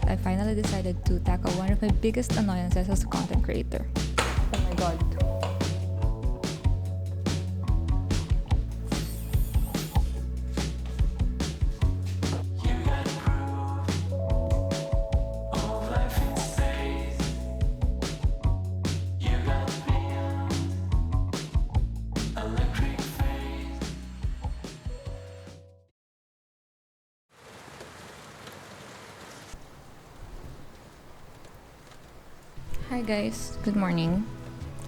I finally decided to tackle one of my biggest annoyances as a content creator. Oh my god. Hi guys, good morning.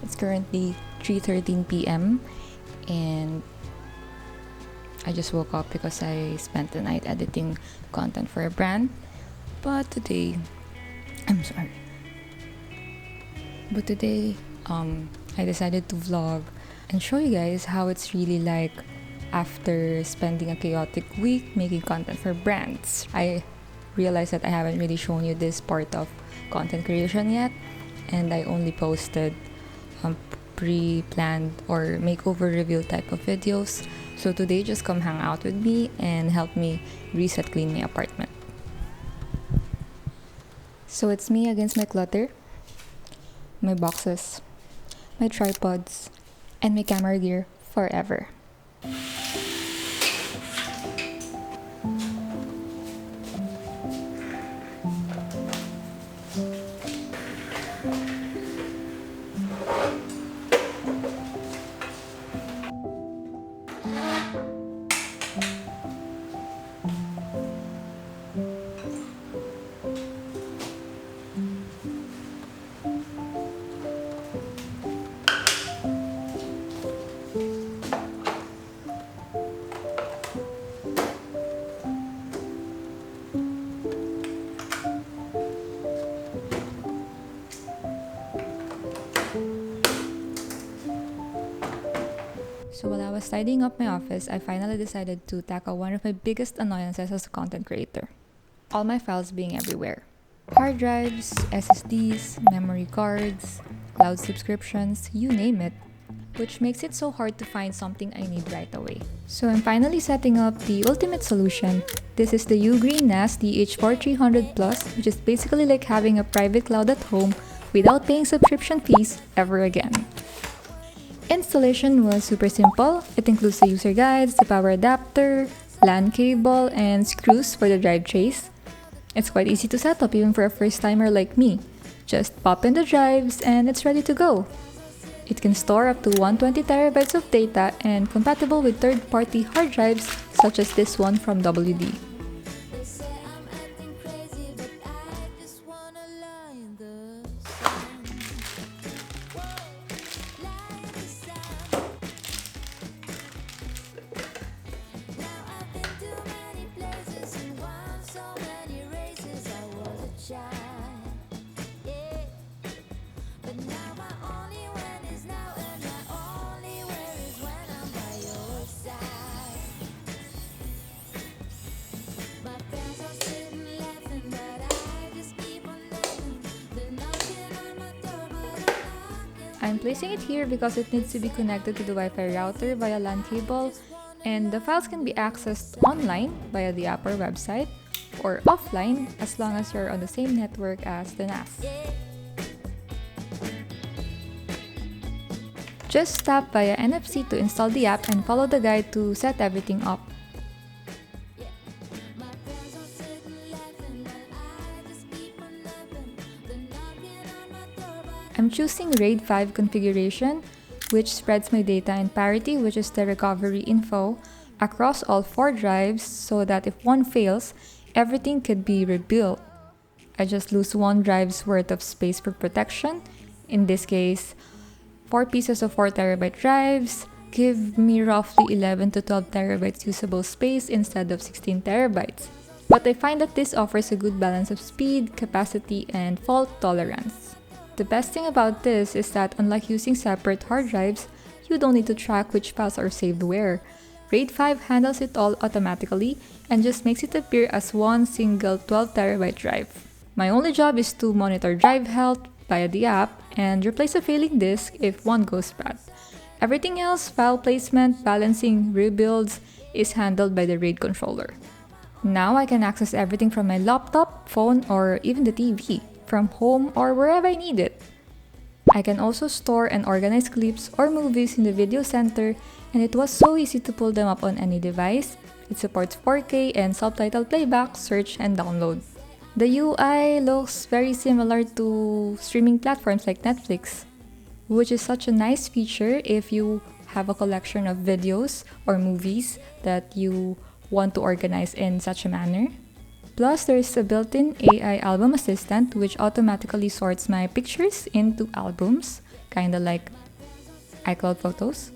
It's currently 3:13 p.m. and I just woke up because I spent the night editing content for a brand. But today, I decided to vlog and show you guys how it's really like after spending a chaotic week making content for brands. I realized that I haven't really shown you this part of content creation yet, and I only posted pre-planned or makeover review type of videos. So today, just come hang out with me and help me reset clean my apartment. So it's me against my clutter, my boxes, my tripods, and my camera gear forever. So while I was tidying up my office, I finally decided to tackle one of my biggest annoyances as a content creator. All my files being everywhere. Hard drives, SSDs, memory cards, cloud subscriptions, you name it. Which makes it so hard to find something I need right away. So I'm finally setting up the ultimate solution. This is the Ugreen NAS DH4300 Plus, which is basically like having a private cloud at home without paying subscription fees ever again. Installation was super simple. It includes the user guides, the power adapter, LAN cable, and screws for the drive trays. It's quite easy to set up even for a first-timer like me. Just pop in the drives and it's ready to go. It can store up to 120 terabytes of data and compatible with third-party hard drives such as this one from WD. I'm placing it here because it needs to be connected to the Wi-Fi router via LAN cable, and the files can be accessed online via the app or website, or offline as long as you're on the same network as the NAS. Just tap via NFC to install the app and follow the guide to set everything up. I'm choosing RAID 5 configuration, which spreads my data in parity, which is the recovery info, across all 4 drives so that if one fails, everything could be rebuilt. I just lose 1 drive's worth of space for protection. In this case, 4 pieces of 4 terabyte drives give me roughly 11 to 12 terabytes usable space instead of 16 terabytes. But I find that this offers a good balance of speed, capacity, and fault tolerance. The best thing about this is that unlike using separate hard drives, you don't need to track which files are saved where. RAID 5 handles it all automatically and just makes it appear as one single 12 terabyte drive. My only job is to monitor drive health via the app and replace a failing disk if one goes bad. Everything else, file placement, balancing, rebuilds, is handled by the RAID controller. Now I can access everything from my laptop, phone, or even the TV, from home or wherever I need it. I can also store and organize clips or movies in the video center, and it was so easy to pull them up on any device. It supports 4K and subtitle playback, search, and download. The UI looks very similar to streaming platforms like Netflix, which is such a nice feature if you have a collection of videos or movies that you want to organize in such a manner. Plus, there's a built-in AI album assistant which automatically sorts my pictures into albums, kinda like iCloud Photos.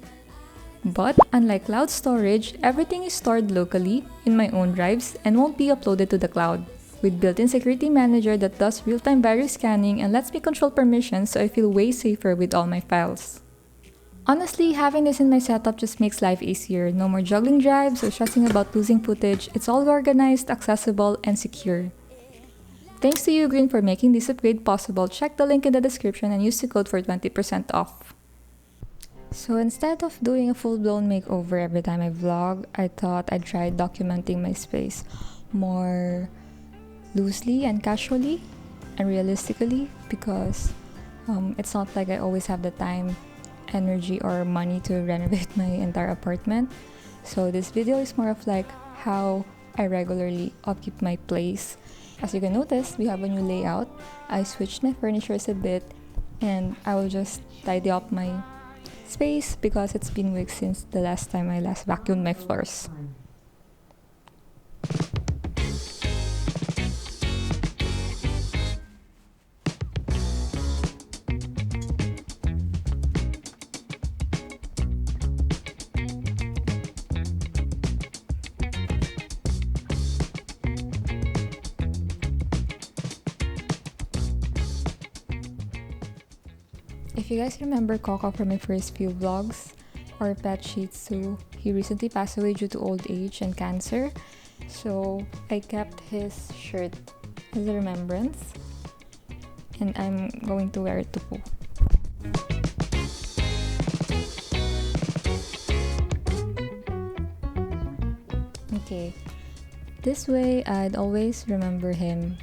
But unlike cloud storage, everything is stored locally in my own drives and won't be uploaded to the cloud. With built-in security manager that does real-time virus scanning and lets me control permissions, so I feel way safer with all my files. Honestly, having this in my setup just makes life easier. No more juggling drives or stressing about losing footage. It's all organized, accessible, and secure. Thanks to you, Green, for making this upgrade possible. Check the link in the description and use the code for 20% off. So instead of doing a full-blown makeover every time I vlog, I thought I'd try documenting my space more loosely and casually and realistically, because it's not like I always have the time, energy, or money to renovate my entire apartment. So this video is more of like how I regularly upkeep my place. As you can notice, we have a new layout. I switched my furnitures a bit, and I will just tidy up my space because it's been weeks since the last time I vacuumed my floors. If you guys remember Coco from my first few vlogs, or pet Shih Tzu, he recently passed away due to old age and cancer. So I kept his shirt as a remembrance, and I'm going to wear it to poo. Okay, this way I'd always remember him.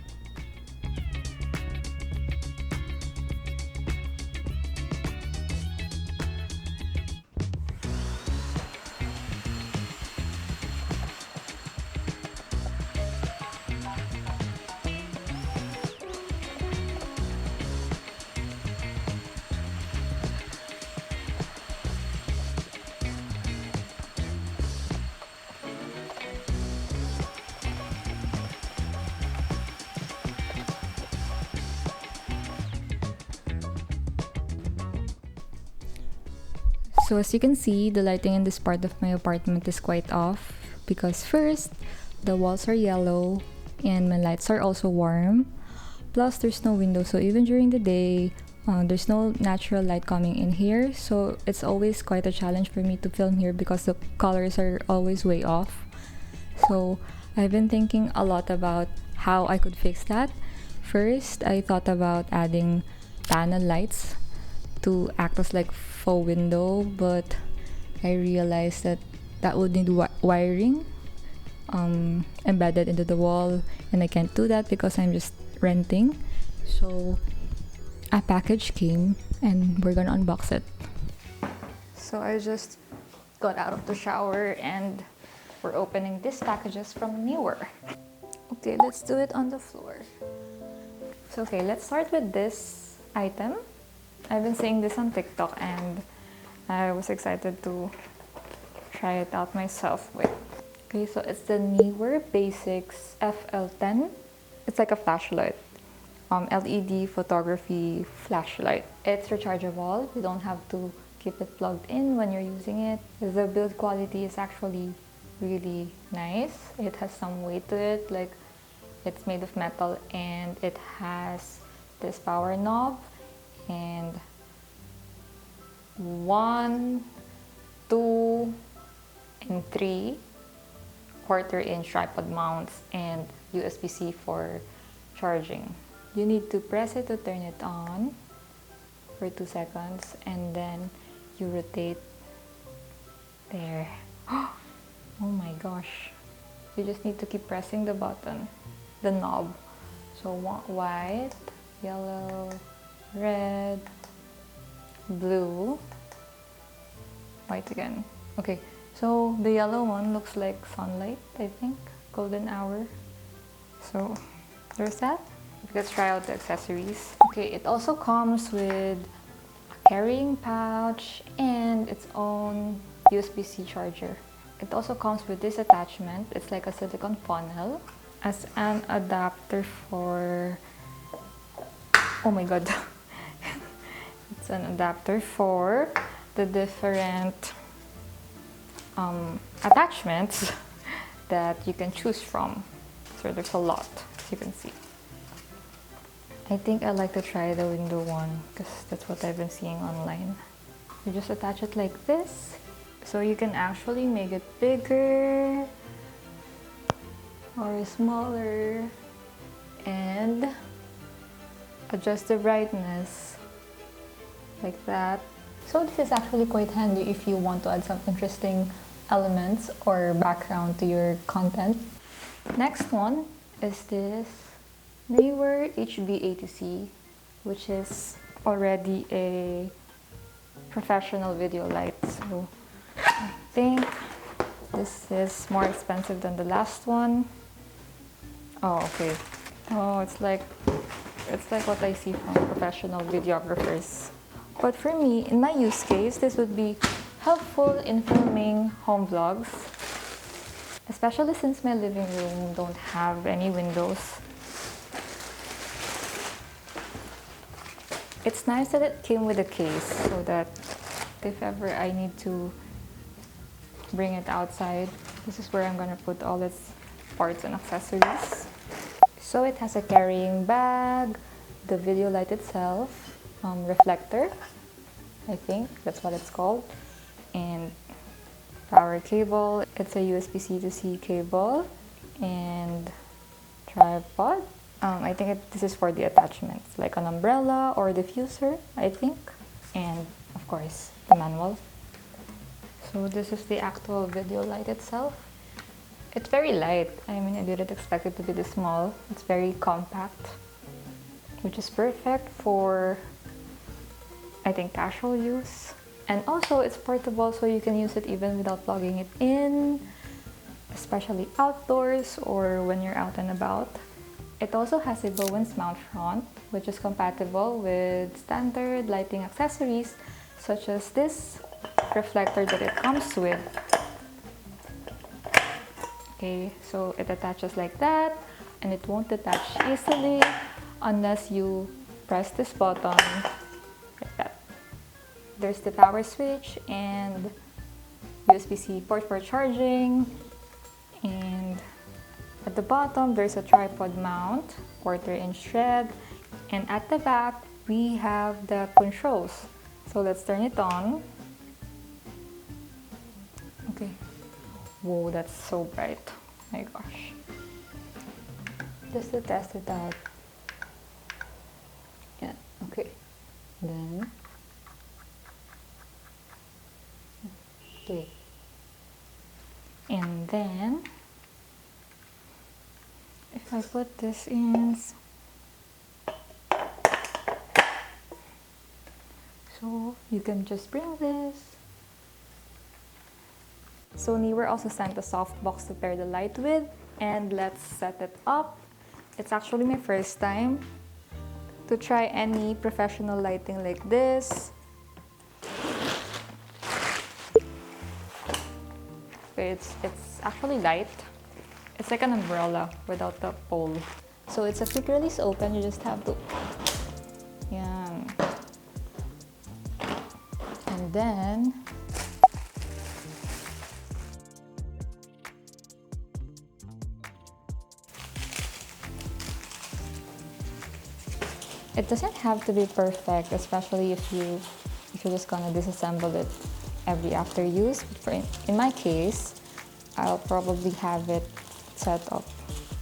So as you can see, the lighting in this part of my apartment is quite off because first, the walls are yellow and my lights are also warm. Plus, there's no window, so even during the day, there's no natural light coming in here. So it's always quite a challenge for me to film here because the colors are always way off. So I've been thinking a lot about how I could fix that. First, I thought about adding panel lights to act as like faux window, but I realized that that would need wiring embedded into the wall, and I can't do that because I'm just renting. So a package came and we're gonna unbox it. So I just got out of the shower and we're opening these packages from Neewer. Okay, let's do it on the floor. So okay, let's start with this item. I've been seeing this on TikTok and I was excited to try it out myself. Wait. Okay, so it's the Neewer Basics FL10. It's like a flashlight. LED photography flashlight. It's rechargeable. You don't have to keep it plugged in when you're using it. The build quality is actually really nice. It has some weight to it, like it's made of metal, and it has this power knob and 1, 2, and 3 1/4-inch tripod mounts and USB-C for charging. You need to press it to turn it on for 2 seconds and then you rotate there. Oh my gosh. You just need to keep pressing the button, the knob. So white, yellow, red, blue, white again. Okay, so the yellow one looks like sunlight, I think, golden hour. So there's that. Let's try out the accessories. Okay, it also comes with a carrying pouch and its own USB-C charger. It also comes with this attachment. It's like a silicone funnel as an adapter for, oh my god, it's an adapter for the different attachments that you can choose from. So there's a lot, as you can see. I think I like to try the window one because that's what I've been seeing online. You just attach it like this, so you can actually make it bigger or smaller and adjust the brightness like that. So this is actually quite handy if you want to add some interesting elements or background to your content. Next one is this Neewer HB80C, which is already a professional video light. So I think this is more expensive than the last one. Oh, okay. Oh, it's like what I see from professional videographers. But for me, in my use case, this would be helpful in filming home vlogs, especially since my living room don't have any windows. It's nice that it came with a case so that if ever I need to bring it outside, this is where I'm gonna put all its parts and accessories. So it has a carrying bag, the video light itself, reflector, I think that's what it's called, and power cable. It's a USB-C to C cable and tripod. I think this is for the attachments, like an umbrella or diffuser, I think, and of course the manual. So this is the actual video light itself. It's very light. I mean, I didn't expect it to be this small. It's very compact, which is perfect for, I think, casual use. And also it's portable, so you can use it even without plugging it in, especially outdoors or when you're out and about. It also has a Bowens mount front, which is compatible with standard lighting accessories, such as this reflector that it comes with. Okay, so it attaches like that, and it won't detach easily unless you press this button like that. There's the power switch and USB-C port for charging, and at the bottom there's a tripod mount, 1/4-inch thread, and at the back we have the controls. So let's turn it on. Okay. Whoa, that's so bright. My gosh. Just to test it out. Yeah, okay. Then okay. And then if I put this in, so you can just bring this. So Neewer also sent a soft box to pair the light with, and let's set it up. It's actually my first time to try any professional lighting like this. Okay, it's actually light. It's like an umbrella without the pole. So it's a quick release open, you just have to, yan. And then it doesn't have to be perfect, especially if you're just gonna disassemble it every after use. But in my case, I'll probably have it set up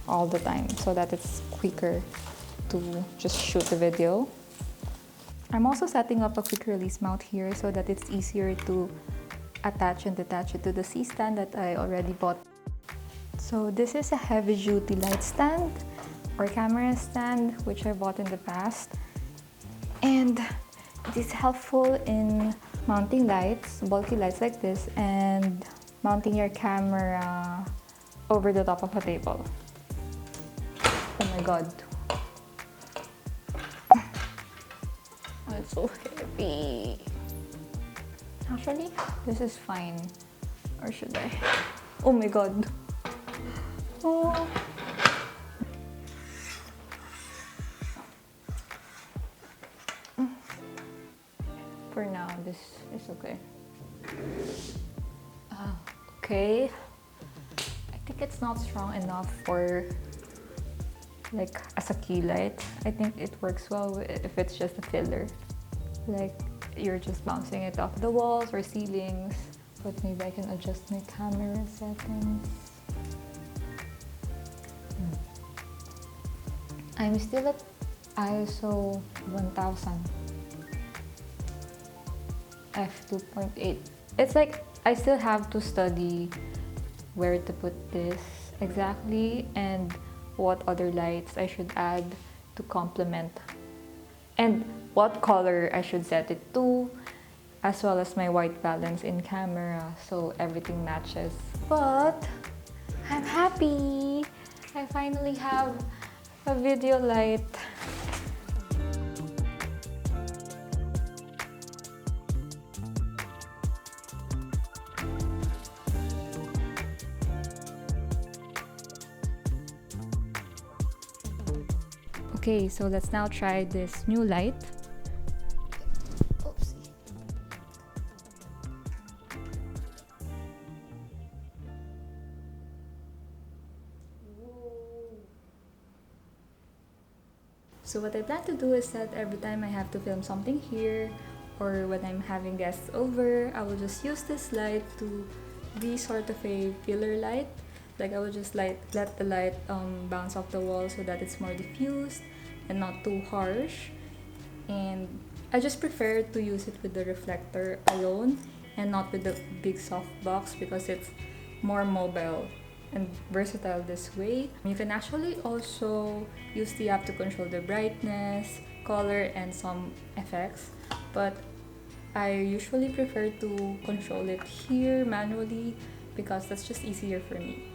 all the time so that it's quicker to just shoot the video. I'm also setting up a quick release mount here so that it's easier to attach and detach it to the C-stand that I already bought. So this is a heavy-duty light stand or camera stand which I bought in the past, and it is helpful in mounting lights, bulky lights like this, and mounting your camera over the top of a table. Oh my god. It's so heavy. Actually, this is fine. Or should I? Oh my god. Oh. For now, this is okay. Okay. I think it's not strong enough for like as a key light. I think it works well if it's just a filler. Like you're just bouncing it off the walls or ceilings. But maybe I can adjust my camera settings. I'm still at ISO 1000 f2.8. It's like I still have to study where to put this exactly and what other lights I should add to complement, and what color I should set it to, as well as my white balance in camera so everything matches. But I'm happy! I finally have a video light. Okay, so let's now try this new light. Oopsie. So what I plan to do is that every time I have to film something here or when I'm having guests over, I will just use this light to be sort of a filler light. Like I will just let the light bounce off the wall so that it's more diffused and not too harsh. And I just prefer to use it with the reflector alone and not with the big softbox because it's more mobile and versatile this way. You can actually also use the app to control the brightness, color, and some effects. But I usually prefer to control it here manually because that's just easier for me.